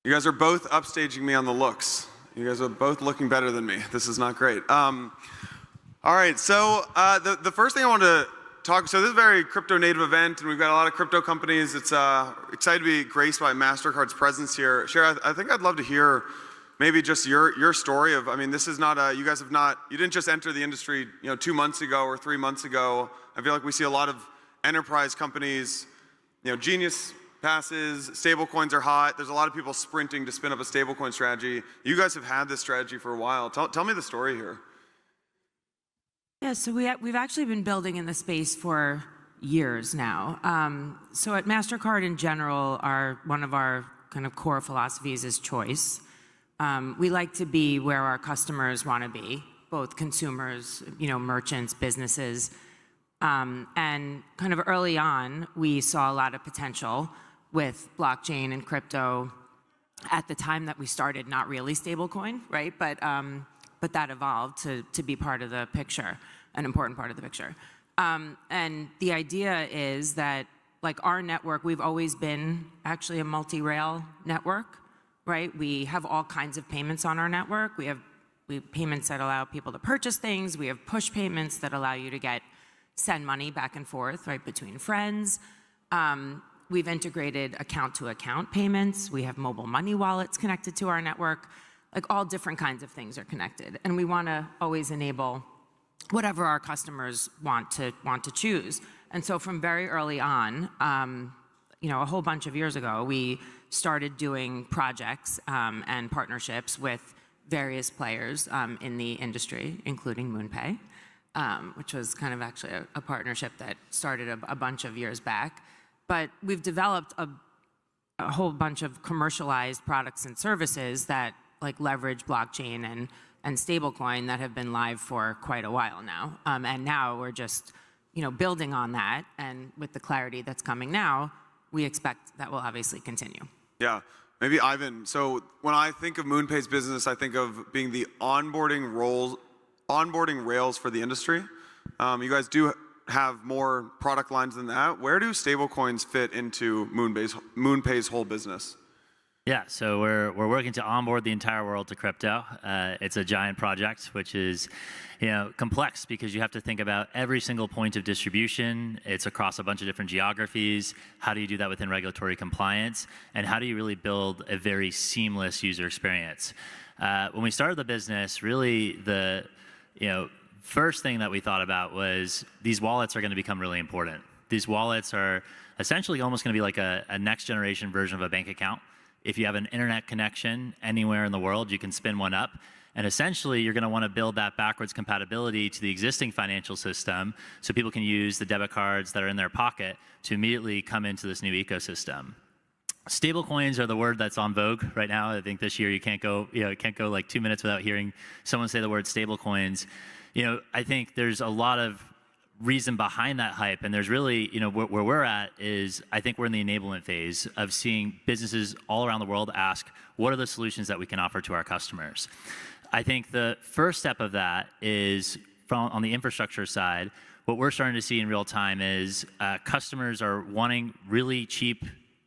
You guys are both upstaging me on the looks. You guys are both looking better than me. This is not great. All right, so the first thing I want to talk, so this is a very crypto native event, and we've got a lot of crypto companies. It's excited to be graced by MasterCard's presence here. Sherri, I think I'd love to hear maybe just your story of, I mean, this is not you guys have not, you didn't just enter the industry, 2 months ago or 3 months ago. I feel like we see a lot of enterprise companies, Genius passes, stablecoins are hot. There's a lot of people sprinting to spin up a stablecoin strategy. You guys have had this strategy for a while. Tell me the story here. Yeah, so we've actually been building in the space for years now. So at MasterCard in general, one of our kind of core philosophies is choice. We like to be where our customers want to be, both consumers, merchants, businesses. And kind of early on, we saw a lot of potential with blockchain and crypto. At the time that we started, not really stablecoin, right? But that evolved to be part of the picture, an important part of the picture. And the idea is that, like our network, we've always been actually a multi-rail network, right? We have all kinds of payments on our network. We have payments that allow people to purchase things. We have push payments that allow you to send money back and forth, right, between friends. We've integrated account-to-account payments. We have mobile money wallets connected to our network. Like all different kinds of things are connected. And we want to always enable whatever our customers want to choose. And so from very early on, a whole bunch of years ago, we started doing projects and partnerships with various players in the industry, including MoonPay, which was kind of actually a partnership that started a bunch of years back. But we've developed a whole bunch of commercialized products and services that leverage blockchain and stablecoin that have been live for quite a while now. And now we're just building on that, and with the clarity that's coming now, we expect that will obviously continue. Yeah, maybe Ivan. So when I think of MoonPay's business, I think of being the onboarding rails for the industry. You guys do have more product lines than that. Where do stablecoins fit into MoonPay's whole business? Yeah, so we're working to onboard the entire world to crypto. It's a giant project, which is complex because you have to think about every single point of distribution. It's across a bunch of different geographies. How do you do that within regulatory compliance? And how do you really build a very seamless user experience? When we started the business, really the first thing that we thought about was these wallets are going to become really important. These wallets are essentially almost going to be like a next generation version of a bank account. If you have an internet connection anywhere in the world, you can spin one up. And essentially, you're going to want to build that backwards compatibility to the existing financial system so people can use the debit cards that are in their pocket to immediately come into this new ecosystem. Stablecoins are the word that's on vogue right now. I think this year you can't go like 2 minutes without hearing someone say the word stablecoins. I think there's a lot of reason behind that hype, and there's really, where we're at is, I think we're in the enablement phase of seeing businesses all around the world ask, what are the solutions that we can offer to our customers? I think the first step of that is on the infrastructure side. What we're starting to see in real time is customers are wanting really cheap,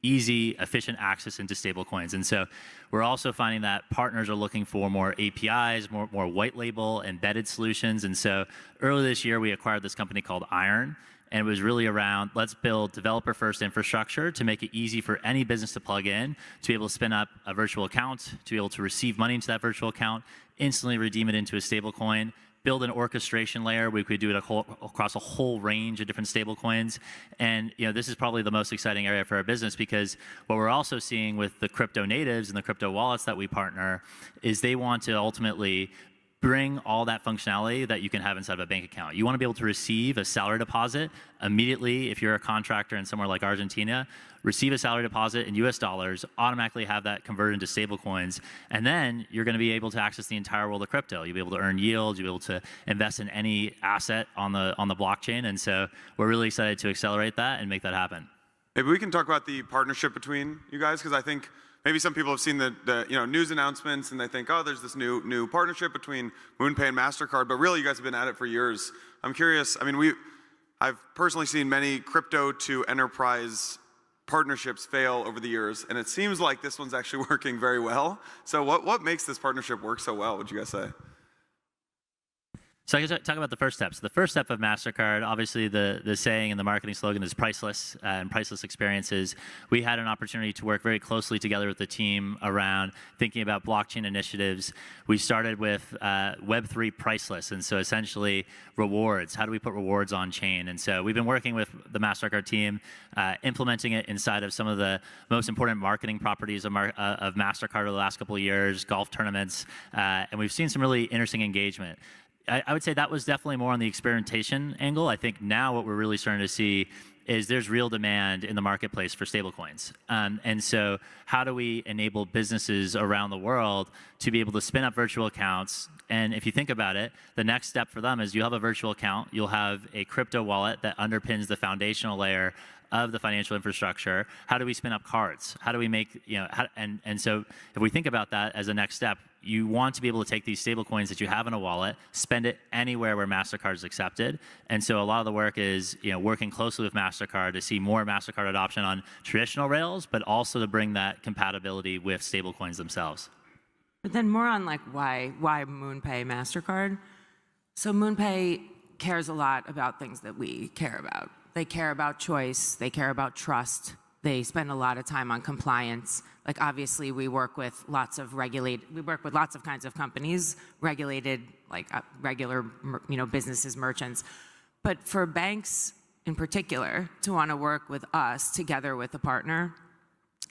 easy, efficient access into stablecoins. And so we're also finding that partners are looking for more APIs, more white label embedded solutions. And so earlier this year, we acquired this company called Iron. And it was really around, let's build developer-first infrastructure to make it easy for any business to plug in, to be able to spin up a virtual account, to be able to receive money into that virtual account, instantly redeem it into a stablecoin, build an orchestration layer where we could do it across a whole range of different stablecoins. And this is probably the most exciting area for our business, because what we're also seeing with the crypto natives and the crypto wallets that we partner is they want to ultimately bring all that functionality that you can have inside of a bank account. You want to be able to receive a salary deposit immediately if you're a contractor in somewhere like Argentina, receive a salary deposit in US dollars, automatically have that converted into stable coins, and then you're going to be able to access the entire world of crypto. You'll be able to earn yield, you'll be able to invest in any asset on the blockchain, and so we're really excited to accelerate that and make that happen. Maybe we can talk about the partnership between you guys, because I think maybe some people have seen the news announcements and they think, oh, there's this new partnership between MoonPay and MasterCard, but really you guys have been at it for years. I'm curious, I mean, I've personally seen many crypto to enterprise partnerships fail over the years, and it seems like this one's actually working very well. So what makes this partnership work so well, would you guys say? So I can talk about the first steps. The first step of MasterCard, obviously the saying and the marketing slogan is priceless and priceless experiences. We had an opportunity to work very closely together with the team around thinking about blockchain initiatives. We started with Web3 priceless, and so essentially rewards. How do we put rewards on chain? And so we've been working with the MasterCard team, implementing it inside of some of the most important marketing properties of MasterCard over the last couple of years, golf tournaments, and we've seen some really interesting engagement. I would say that was definitely more on the experimentation angle. I think now what we're really starting to see is there's real demand in the marketplace for stablecoins. And so how do we enable businesses around the world to be able to spin up virtual accounts? And if you think about it, the next step for them is you have a virtual account, you'll have a crypto wallet that underpins the foundational layer of the financial infrastructure. How do we spin up cards? How do we make, and so if we think about that as a next step, you want to be able to take these stable coins that you have in a wallet, spend it anywhere where MasterCard is accepted. And so a lot of the work is working closely with MasterCard to see more MasterCard adoption on traditional rails, but also to bring that compatibility with stable coins themselves. But then more on like why MoonPay MasterCard. So MoonPay cares a lot about things that we care about. They care about choice, they care about trust, they spend a lot of time on compliance. Like obviously we work with lots of kinds of companies, regulated, like regular businesses, merchants. But for banks in particular to want to work with us together with a partner,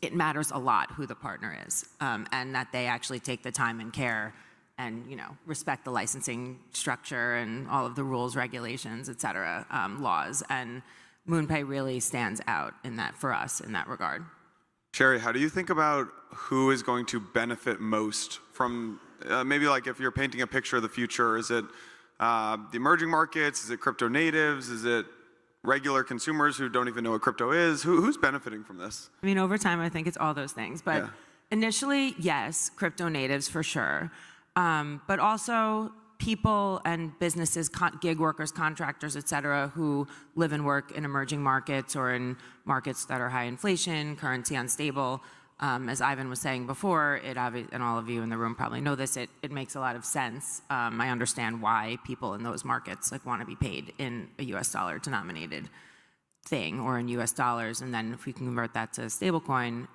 it matters a lot who the partner is, and that they actually take the time and care and respect the licensing structure and all of the rules, regulations, et cetera, laws. And MoonPay really stands out in that for us in that regard. Sherri, how do you think about who is going to benefit most from, maybe like if you're painting a picture of the future, is it the emerging markets, is it crypto natives, is it regular consumers who don't even know what crypto is? Who's benefiting from this? I mean, over time, I think it's all those things. But yeah. Initially, yes, crypto natives for sure. But also people and businesses, gig workers, contractors, et cetera, who live and work in emerging markets or in markets that are high inflation, currency unstable. As Ivan was saying before, and all of you in the room probably know this, it makes a lot of sense. I understand why people in those markets want to be paid in a US dollar denominated thing or in US dollars. And then if we can convert that to stablecoin,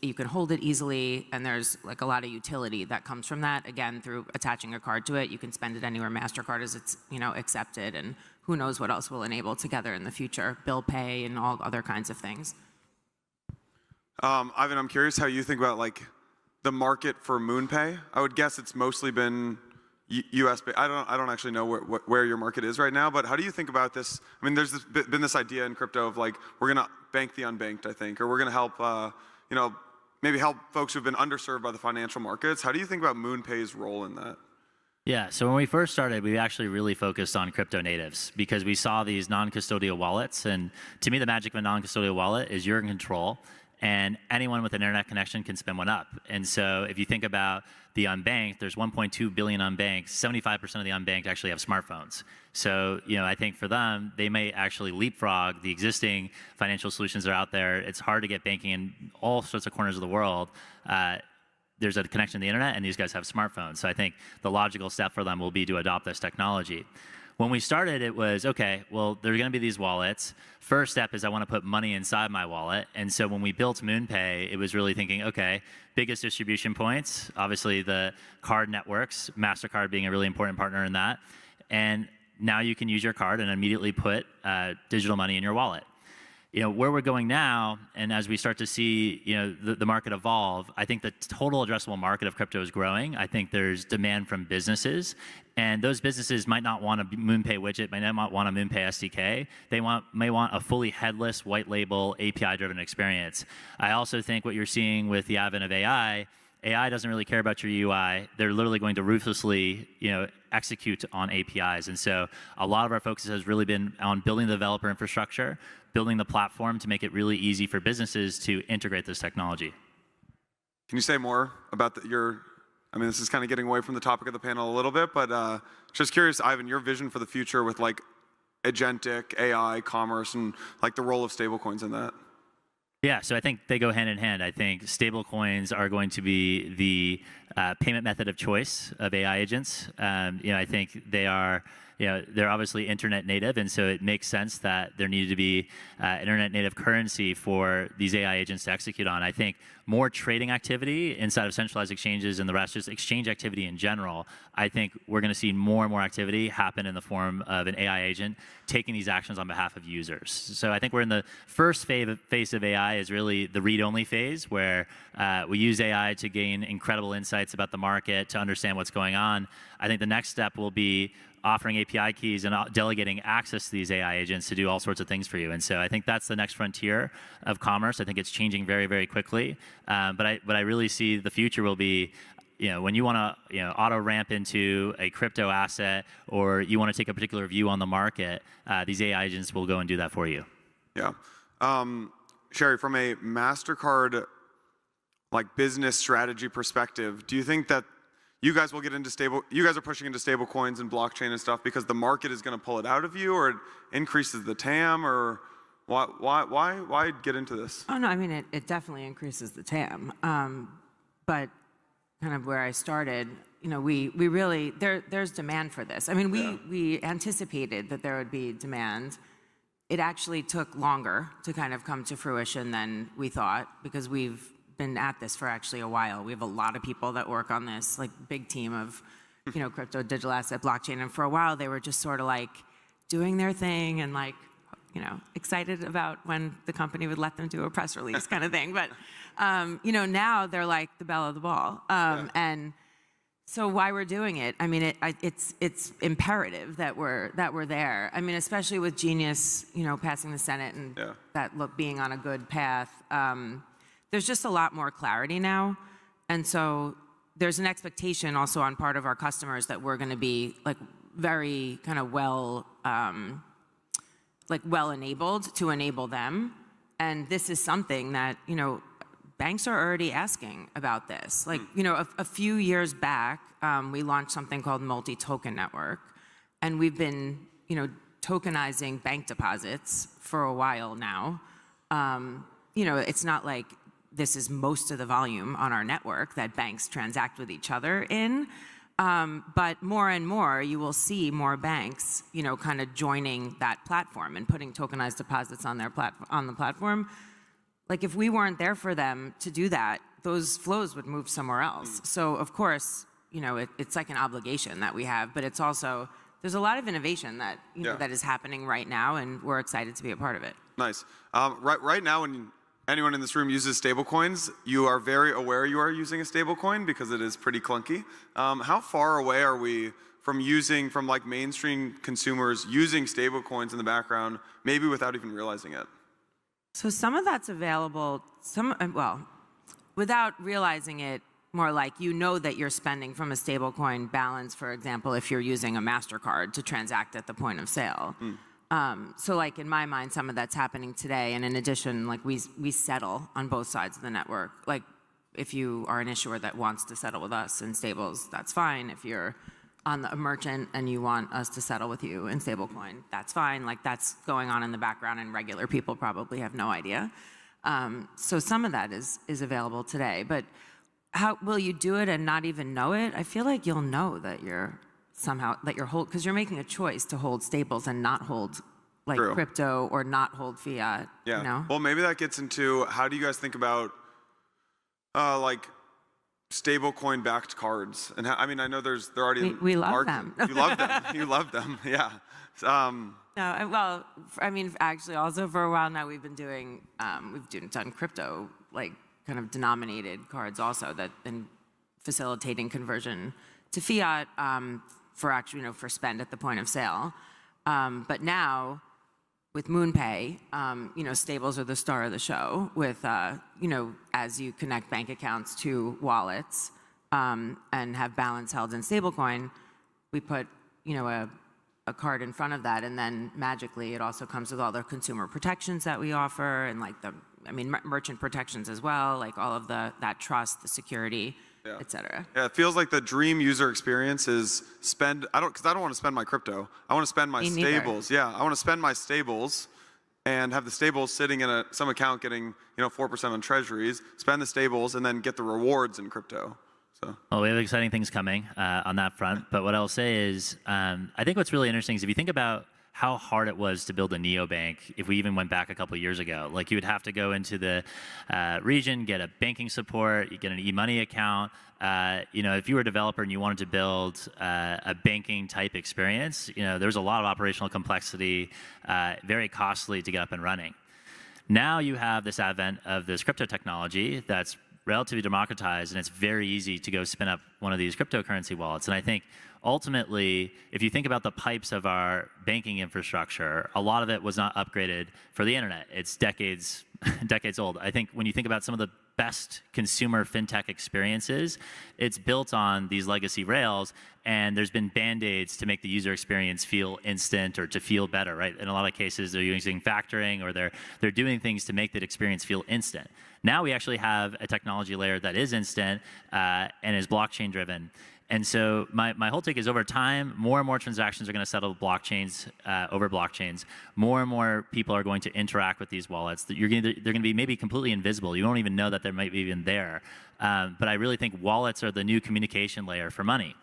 you can hold it easily, and there's a lot of utility that comes from that. Again, through attaching a card to it, you can spend it anywhere MasterCard is accepted, and who knows what else we'll enable together in the future, bill pay and all other kinds of things. Ivan, I'm curious how you think about the market for MoonPay. I would guess it's mostly been US. I don't actually know where your market is right now, but how do you think about this? I mean, there's been this idea in crypto of we're going to bank the unbanked, I think, or we're going to help maybe help folks who've been underserved by the financial markets. How do you think about MoonPay's role in that? Yeah, so when we first started, we actually really focused on crypto natives because we saw these non-custodial wallets, and to me, the magic of a non-custodial wallet is you're in control, and anyone with an internet connection can spin one up. And so if you think about the unbanked, there's 1.2 billion unbanked. 75% of the unbanked actually have smartphones. So I think for them, they may actually leapfrog the existing financial solutions that are out there. It's hard to get banking in all sorts of corners of the world. There's a connection to the internet, and these guys have smartphones. So I think the logical step for them will be to adopt this technology. When we started, it was, okay, well, there are going to be these wallets. First step is I want to put money inside my wallet. And so when we built MoonPay, it was really thinking, okay, biggest distribution points, obviously the card networks, MasterCard being a really important partner in that. And now you can use your card and immediately put digital money in your wallet. Where we're going now, and as we start to see the market evolve, I think the total addressable market of crypto is growing. I think there's demand from businesses, and those businesses might not want a MoonPay widget, might not want a MoonPay SDK. They may want a fully headless, white label, API-driven experience. I also think what you're seeing with the advent of AI doesn't really care about your UI. They're literally going to ruthlessly, execute on APIs. And so a lot of our focus has really been on building the developer infrastructure, building the platform to make it really easy for businesses to integrate this technology. Can you say more about this is kind of getting away from the topic of the panel a little bit, but just curious, Ivan, your vision for the future with agentic AI, commerce, and the role of stablecoins in that. Yeah, so I think they go hand in hand. I think stablecoins are going to be the payment method of choice of AI agents. I think they are, they're obviously internet native, and so it makes sense that there needed to be internet native currency for these AI agents to execute on. I think more trading activity inside of centralized exchanges and the rest, just exchange activity in general, I think we're going to see more and more activity happen in the form of an AI agent taking these actions on behalf of users. So I think we're in the first phase of AI is really the read-only phase, where we use AI to gain incredible insights about the market, to understand what's going on. I think the next step will be offering API keys and delegating access to these AI agents to do all sorts of things for you. And so I think that's the next frontier of commerce. I think it's changing very, very quickly. But I really see the future will be, when you want to auto ramp into a crypto asset, or you want to take a particular view on the market, these AI agents will go and do that for you. Yeah. Sherri, from a MasterCard business strategy perspective, do you think that you guys will get into you guys are pushing into stable coins and blockchain and stuff because the market is going to pull it out of you, or it increases the TAM, or why get into this? Oh, no, I mean, it definitely increases the TAM. But kind of where I started, we really, there's demand for this. I mean, we anticipated that there would be demand. It actually took longer to kind of come to fruition than we thought, because we've been at this for actually a while. We have a lot of people that work on this, big team of, crypto, digital asset, blockchain. And for a while, they were just sort of doing their thing and excited about when the company would let them do a press release kind of thing. But, now they're like the belle of the ball. And so why we're doing it, I mean, it's imperative that we're there. I mean, especially with Genius, passing the Senate and that being on a good path. There's just a lot more clarity now. And so there's an expectation also on part of our customers that we're going to be very kind of well enabled to enable them. And this is something that, banks are already asking about this. A few years back, we launched something called Multi-Token Network. And we've been, tokenizing bank deposits for a while now. It's not like this is most of the volume on our network that banks transact with each other in. But more and more, you will see more banks, kind of joining that platform and putting tokenized deposits on their on the platform. If we weren't there for them to do that, those flows would move somewhere else. So of course, it's like an obligation that we have, but it's also, there's a lot of innovation that that is happening right now, and we're excited to be a part of it. Nice. Right now, when anyone in this room uses stablecoins, you are very aware you are using a stablecoin because it is pretty clunky. How far away are we from mainstream consumers using stablecoins in the background, maybe without even realizing it? So some of that's available, without realizing it, more like that you're spending from a stablecoin balance, for example, if you're using a MasterCard to transact at the point of sale. So in my mind, some of that's happening today. And in addition, we settle on both sides of the network. If you are an issuer that wants to settle with us in stables, that's fine. If you're a merchant and you want us to settle with you in stablecoin, that's fine. That's going on in the background, and regular people probably have no idea. So some of that is available today. But how will you do it and not even know it? I feel like you'll know that you're because you're making a choice to hold stables and not hold True. Crypto, or not hold fiat. Yeah. Well, maybe that gets into, how do you guys think about stablecoin backed cards? And I know they're already we love them. You love them. You love them. Yeah. No, well, actually, also for a while now, we've done crypto kind of denominated cards also, that and facilitating conversion to fiat for actually, for spend at the point of sale. But now with MoonPay, stables are the star of the show with, as you connect bank accounts to wallets and have balance held in stablecoin, we put, a card in front of that, and then magically it also comes with all the consumer protections that we offer, and merchant protections as well, all of that trust, the security, et cetera. Yeah, it feels like the dream user experience is because I don't want to spend my crypto. I want to spend my stables. Yeah, I want to spend my stables and have the stables sitting in some account getting 4% on treasuries, spend the stables, and then get the rewards in crypto. So. Well, we have exciting things coming on that front. But what I'll say is, I think what's really interesting is if you think about how hard it was to build a neobank, if we even went back a couple of years ago. Like, you would have to go into the region, get a banking support, you get an e-money account. If you were a developer and you wanted to build a banking type experience, there's a lot of operational complexity, very costly to get up and running. Now you have this advent of this crypto technology that's relatively democratized, and it's very easy to go spin up one of these cryptocurrency wallets. And I think ultimately, if you think about the pipes of our banking infrastructure, a lot of it was not upgraded for the internet. It's decades old. I think when you think about some of the best consumer fintech experiences, it's built on these legacy rails, and there's been band-aids to make the user experience feel instant or to feel better, right? In a lot of cases, they're using factoring, or they're doing things to make that experience feel instant. Now we actually have a technology layer that is instant and is blockchain driven. And so my whole take is, over time, more and more transactions are going to settle blockchains over blockchains. More and more people are going to interact with these wallets. They're going to be maybe completely invisible. You won't even know that they might be even there. But I really think wallets are the new communication layer for money.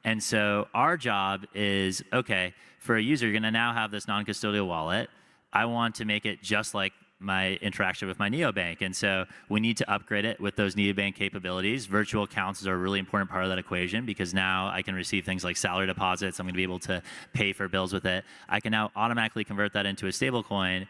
And so our job is, okay, for a user, you're going to now have this non-custodial wallet. I want to make it just like my interaction with my neobank. And so we need to upgrade it with those neobank capabilities. Virtual accounts are a really important part of that equation, because now I can receive things like salary deposits. I'm going to be able to pay for bills with it. I can now automatically convert that into a stable coin,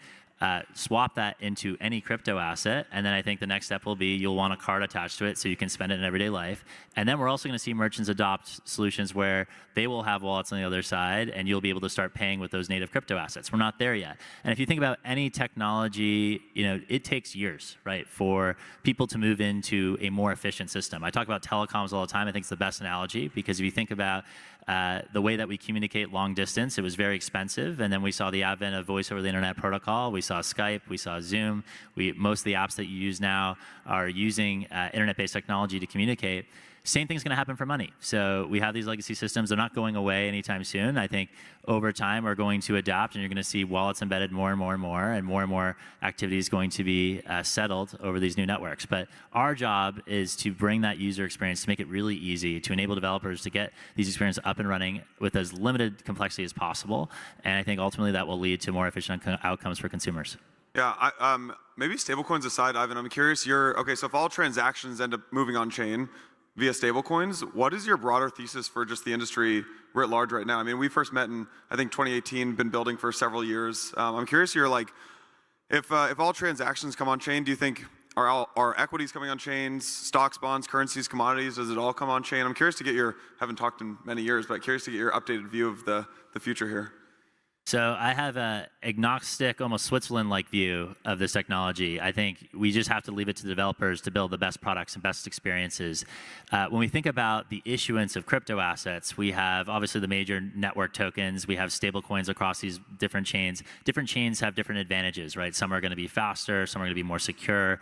swap that into any crypto asset, and then I think the next step will be you'll want a card attached to it so you can spend it in everyday life. And then we're also going to see merchants adopt solutions where they will have wallets on the other side, and you'll be able to start paying with those native crypto assets. We're not there yet. And if you think about any technology, it takes years, right, for people to move into a more efficient system. I talk about telecoms all the time. I think it's the best analogy, because if you think about the way that we communicate long distance, it was very expensive. And then we saw the advent of voice over the internet protocol. We saw Skype, we saw Zoom. Most of the apps that you use now are using internet-based technology to communicate. Same thing's going to happen for money. So we have these legacy systems. They're not going away anytime soon. I think over time we're going to adapt, and you're going to see wallets embedded more and more and more, and more activity is going to be settled over these new networks. But our job is to bring that user experience, to make it really easy, to enable developers to get these experiences up and running with as limited complexity as possible. And I think ultimately that will lead to more efficient outcomes for consumers. Yeah, maybe stablecoins aside, Ivan, I'm curious, okay, so if all transactions end up moving on chain via stablecoins, what is your broader thesis for just the industry writ large right now? I mean, we first met in, I think, 2018, been building for several years. I'm curious, if all transactions come on chain, do you think are equities coming on chains, stocks, bonds, currencies, commodities, does it all come on chain? I'm curious to get haven't talked in many years, but curious to get your updated view of the future here. So I have an agnostic, almost Switzerland-like view of this technology. I think we just have to leave it to the developers to build the best products and best experiences. When we think about the issuance of crypto assets, we have obviously the major network tokens. We have stable coins across these different chains. Different chains have different advantages, right? Some are going to be faster, some are going to be more secure.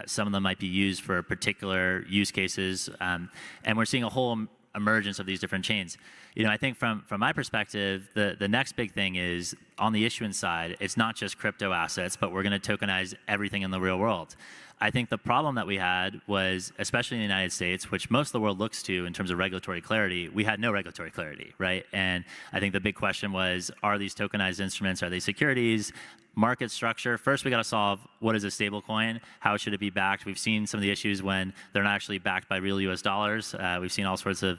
Some of them might be used for particular use cases. And we're seeing a whole emergence of these different chains. I think from my perspective, the next big thing is on the issuance side, it's not just crypto assets, but we're going to tokenize everything in the real world. I think the problem that we had was, especially in the United States, which most of the world looks to in terms of regulatory clarity, we had no regulatory clarity, right? And I think the big question was, are these tokenized instruments, are they securities? Market structure. First, we got to solve what is a stable coin, how should it be backed. We've seen some of the issues when they're not actually backed by real US dollars. We've seen all sorts of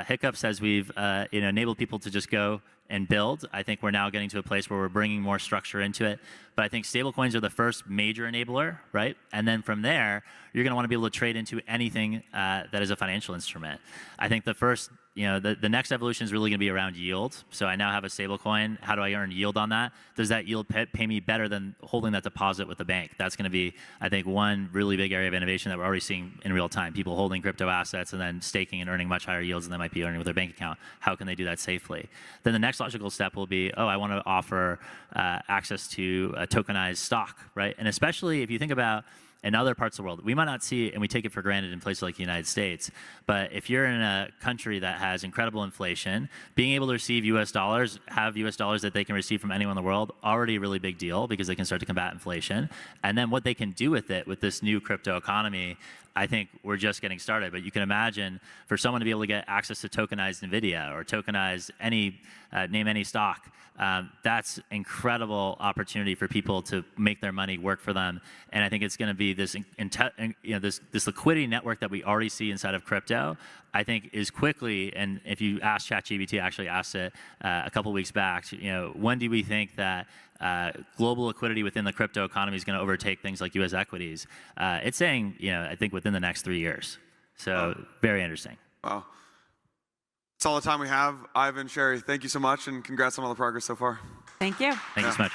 hiccups as we've enabled people to just go and build. I think we're now getting to a place where we're bringing more structure into it. But I think stablecoins are the first major enabler, right? And then from there, you're going to want to be able to trade into anything that is a financial instrument. I think the first, the next evolution is really going to be around yield. So I now have a stablecoin. How do I earn yield on that? Does that yield pay me better than holding that deposit with the bank? That's going to be, I think, one really big area of innovation that we're already seeing in real time. People holding crypto assets and then staking and earning much higher yields than they might be earning with their bank account. How can they do that safely? Then the next logical step will be, I want to offer access to a tokenized stock, right? And especially if you think about in other parts of the world. We might not see it, and we take it for granted in places like the United States. But if you're in a country that has incredible inflation, being able to receive U.S. dollars, have U.S. dollars that they can receive from anyone in the world, already a really big deal because they can start to combat inflation. And then what they can do with it, with this new crypto economy, I think we're just getting started. But you can imagine for someone to be able to get access to tokenized NVIDIA or tokenized name any stock, that's incredible opportunity for people to make their money work for them. And I think it's going to be this, this liquidity network that we already see inside of crypto, I think is quickly, and if you ask ChatGPT, I actually asked it a couple weeks back, when do we think that global liquidity within the crypto economy is going to overtake things like U.S. equities? It's saying, I think within the next 3 years. So very interesting. Wow. That's all the time we have. Ivan, Sherri, thank you so much, and congrats on all the progress so far. Thank you. Thank you so much.